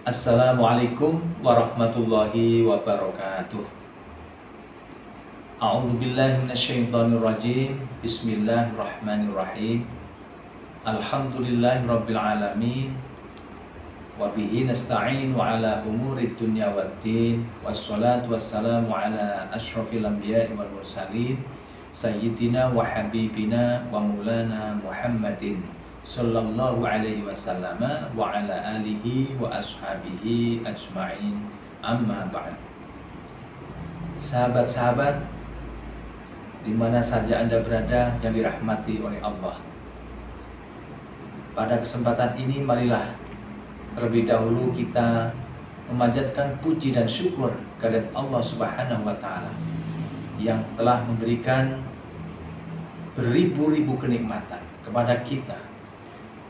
Assalamualaikum warahmatullahi wabarakatuh. A'udzubillahi minasyaitonirrajim. Bismillahirrahmanirrahim. Alhamdulillahirabbil alamin. Wa bihi nasta'inu ala umurid dunya waddin. Wassalatu wassalamu ala asyrafil anbiya'i wal mursalin sayyidina wa habibina wa maulana Muhammadin sallallahu alaihi wasallam wa ala alihi wa ashabihi ajma'in, amma ba'd. Sahabat-sahabat di mana saja Anda berada yang dirahmati oleh Allah, pada kesempatan ini marilah terlebih dahulu kita memanjatkan puji dan syukur kehadirat Allah Subhanahu wa taala yang telah memberikan beribu-ribu kenikmatan kepada kita,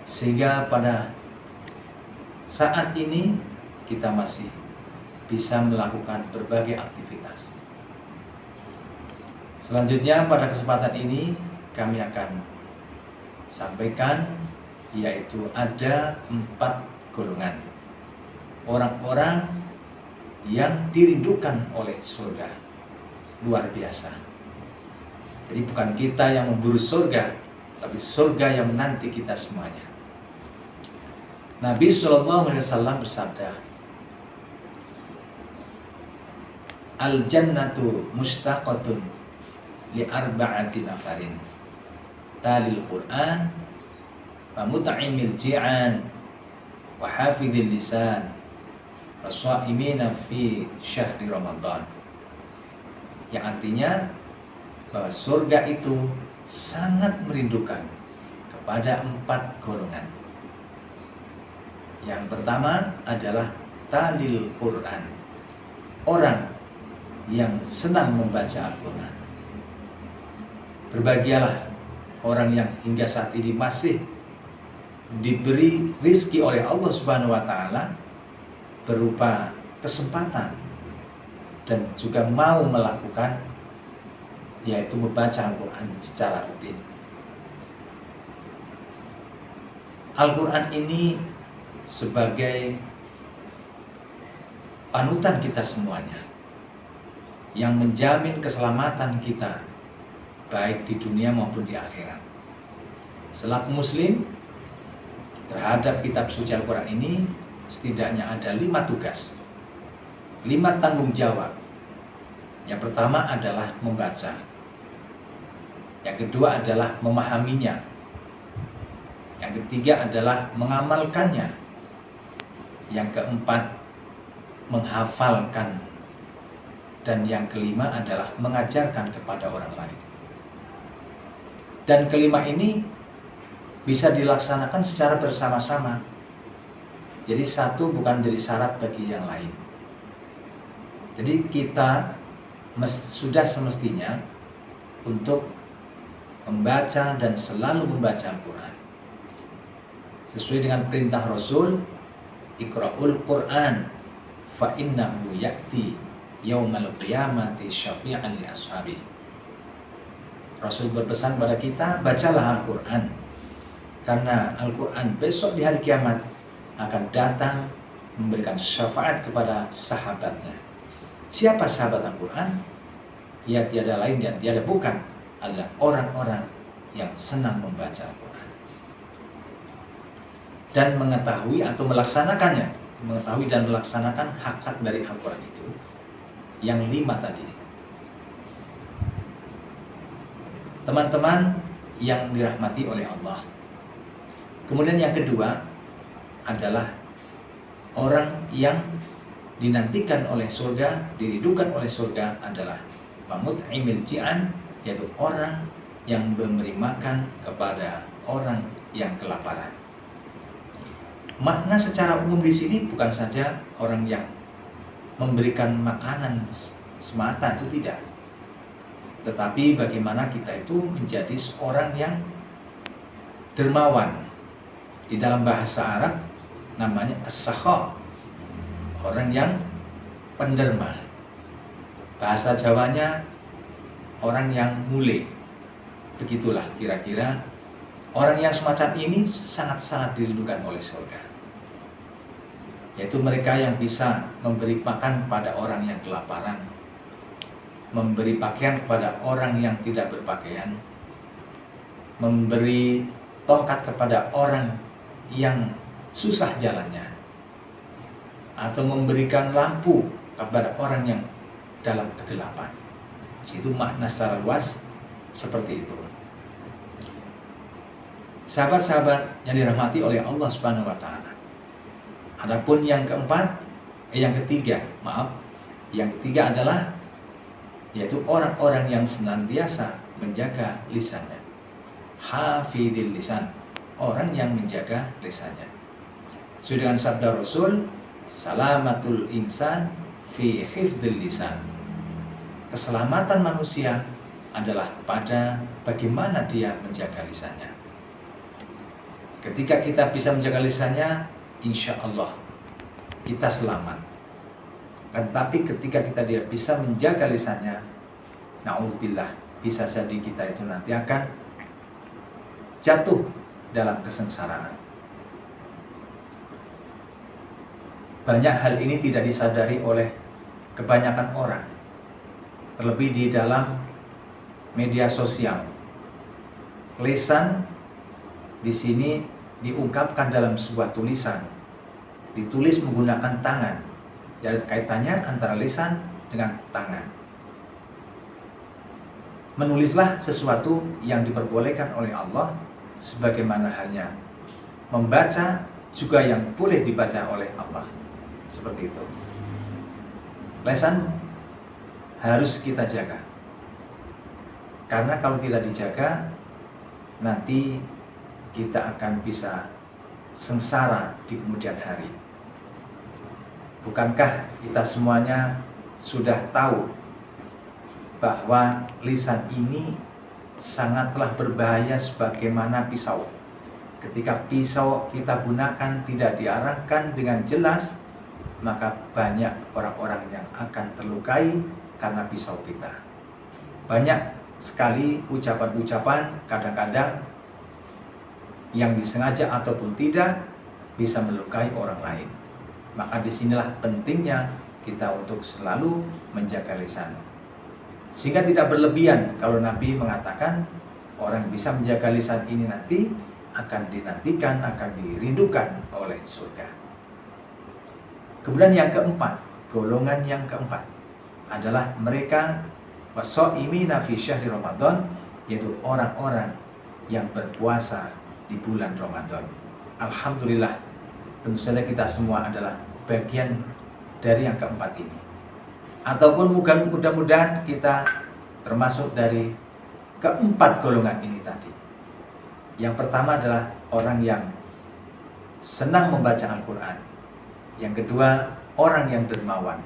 sehingga pada saat ini kita masih bisa melakukan berbagai aktivitas. Selanjutnya pada kesempatan ini kami akan sampaikan, yaitu ada 4 golongan orang-orang yang dirindukan oleh surga. Luar biasa. Jadi bukan kita yang memburu surga, tapi surga yang menanti kita semuanya. Nabi SAW bersabda, Al-jannatu mustaqatun li arba'ati nafarin, talil Qur'an wa mut'imil ji'an wa hafidhil lisan wa sha'imina fi syahri Ramadan. Yang artinya bahwa surga itu sangat merindukan kepada 4 golongan. Yang pertama adalah talil Quran, orang yang senang membaca Al-Quran. Berbahagialah orang yang hingga saat ini masih diberi rizki oleh Allah Subhanahu wa taala berupa kesempatan dan juga mau melakukan, yaitu membaca Al-Quran secara rutin. Al-Quran ini sebagai panutan kita semuanya, yang menjamin keselamatan kita baik di dunia maupun di akhirat. Selaku muslim, terhadap kitab suci Al-Quran ini setidaknya ada 5 tugas, 5 tanggung jawab. Yang pertama adalah membaca, yang kedua adalah memahaminya, yang ketiga adalah mengamalkannya, yang keempat menghafalkan, dan yang kelima adalah mengajarkan kepada orang lain. Dan kelima ini bisa dilaksanakan secara bersama-sama. Jadi satu bukan jadi syarat bagi yang lain. Jadi kita sudah semestinya untuk membaca dan selalu membaca Al-Quran sesuai dengan perintah Rasul, Iqra'ul Quran fa innahu ya'ti yaumal qiyamati syafi'an li ashabi. Rasul berpesan pada kita, bacalah Al-Quran, karena Al-Quran besok di hari kiamat akan datang memberikan syafaat kepada sahabatnya. Siapa sahabat Al-Quran? Ya tiada lain dan tiada bukan adalah orang-orang yang senang membaca Al-Quran dan mengetahui atau melaksanakannya, mengetahui dan melaksanakan hak-hak dari Al-Quran itu. Yang 5 tadi. Teman-teman yang dirahmati oleh Allah. Kemudian yang kedua adalah orang yang dinantikan oleh surga, dirindukan oleh surga adalah mamut'imil ji'an, yaitu orang yang memberi makan kepada orang yang kelaparan. Makna secara umum di sini bukan saja orang yang memberikan makanan semata, itu tidak. Tetapi bagaimana kita itu menjadi seorang yang dermawan. Di dalam bahasa Arab namanya as-sakha, orang yang penderma. Bahasa Jawanya orang yang mule. Begitulah kira-kira orang yang semacam ini sangat-sangat dirindukan oleh surga. yaitu mereka yang bisa memberi makan pada orang yang kelaparan, memberi pakaian kepada orang yang tidak berpakaian, memberi tongkat kepada orang yang susah jalannya, atau memberikan lampu kepada orang yang dalam kegelapan. Itu makna secara luas seperti itu. Sahabat-sahabat yang dirahmati oleh Allah Subhanahu wa taala. Adapun yang ketiga adalah yaitu orang-orang yang senantiasa menjaga lisannya. Hafidhil lisan, orang yang menjaga lisannya. Sesuai dengan sabda Rasul, salamatul insan fi hifdzil lisan. Keselamatan manusia adalah pada bagaimana dia menjaga lisannya. Ketika kita bisa menjaga lisannya, insya Allah kita selamat. Tetapi ketika kita tidak bisa menjaga lisannya, na'udzubillah, bisa jadi kita itu nanti akan jatuh dalam kesengsaraan. Banyak hal ini tidak disadari oleh kebanyakan orang, terlebih di dalam media sosial. Lisan di sini diungkapkan dalam sebuah tulisan, ditulis menggunakan tangan. Jadi kaitannya antara lisan dengan tangan. Menulislah sesuatu yang diperbolehkan oleh Allah, sebagaimana halnya membaca juga yang boleh dibaca oleh Allah. Seperti itu. Lisan harus kita jaga. Karena kalau tidak dijaga, nanti kita akan bisa sengsara di kemudian hari. Bukankah kita semuanya sudah tahu bahwa lisan ini sangatlah berbahaya sebagaimana pisau. Ketika pisau kita gunakan tidak diarahkan dengan jelas, maka banyak orang-orang yang akan terlukai karena pisau kita. Banyak sekali ucapan-ucapan kadang-kadang yang disengaja ataupun tidak bisa melukai orang lain. Maka disinilah pentingnya kita untuk selalu menjaga lisan. Sehingga tidak berlebihan kalau Nabi mengatakan orang bisa menjaga lisan ini nanti akan dinantikan, akan dirindukan oleh surga. Kemudian yang keempat, golongan yang keempat adalah mereka wasoimina fi syahri Ramadan, yaitu orang-orang yang berpuasa di bulan Ramadan. Alhamdulillah, tentu saja kita semua adalah bagian dari yang keempat ini. Ataupun mudah-mudahan kita termasuk dari keempat golongan ini tadi. Yang pertama adalah orang yang senang membaca Al-Quran. Yang kedua, orang yang dermawan.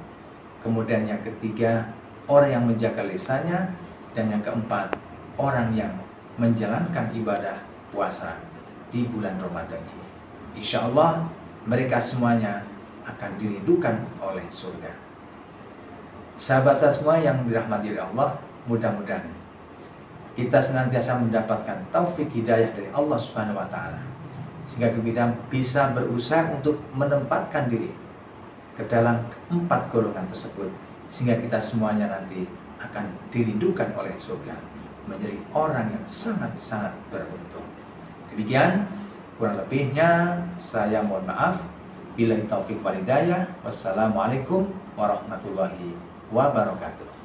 Kemudian yang ketiga, orang yang menjaga lisannya. Dan yang keempat, orang yang menjalankan ibadah puasa di bulan Ramadan ini. Insya Allah mereka semuanya akan dirindukan oleh surga. Sahabat-sahabat semua yang dirahmati oleh Allah, mudah-mudahan kita senantiasa mendapatkan taufik hidayah dari Allah Subhanahu wa taala, sehingga kita bisa berusaha untuk menempatkan diri ke dalam empat golongan tersebut, sehingga kita semuanya nanti akan dirindukan oleh surga, menjadi orang yang sangat-sangat beruntung. Demikian kurang lebihnya, saya mohon maaf. Billahi taufik wal hidayah. Wassalamualaikum warahmatullahi wabarakatuh.